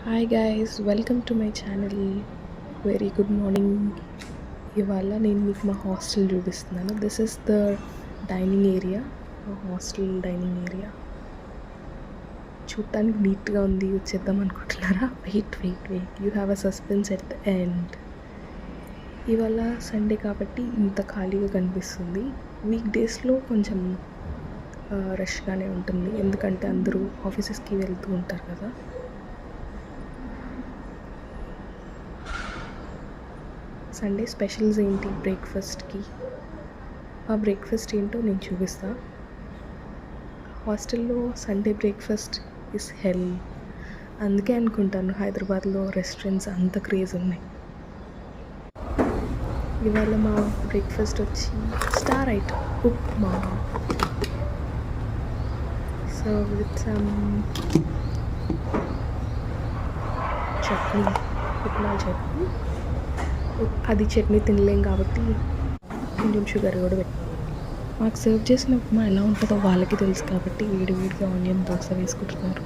Hi guys, welcome to my channel. Very good morning. ఇవాళ నేను మీకు మా హాస్టల్ చూపిస్తున్నాను. This is the dining area, hostel dining area. చూడటానికి నీట్గా ఉంది. వచ్చేద్దాం అనుకుంటున్నారా? Wait you have a suspense at the end. ఇవాళ సండే కాబట్టి ఇంత ఖాళీగా కనిపిస్తుంది. వీక్ డేస్లో కొంచెం రష్గానే ఉంటుంది, ఎందుకంటే అందరూ ఆఫీసెస్కి వెళ్తూ ఉంటారు కదా. సండే స్పెషల్స్ ఏంటి బ్రేక్ఫాస్ట్కి? ఆ బ్రేక్ఫాస్ట్ ఏంటో నేను చూపిస్తా. హాస్టల్లో సండే బ్రేక్ఫాస్ట్ ఇస్ హెల్. అందుకే అనుకుంటాను హైదరాబాద్లో రెస్టారెంట్స్ అంత క్రేజ్ ఉన్నాయి. ఇవాళ మా బ్రేక్ఫాస్ట్ వచ్చి star item upma. So with some chutney, upma chutney. అది చట్నీ తినలేం కాబట్టి కొంచెం షుగర్ కూడా పెట్టాం. మాకు సర్వ్ చేసిన ఉప్మా ఎలా ఉంటుందో వాళ్ళకి తెలుసు కాబట్టి వేడిగా ఆనియన్ దోశ వేసుకుంటున్నారు.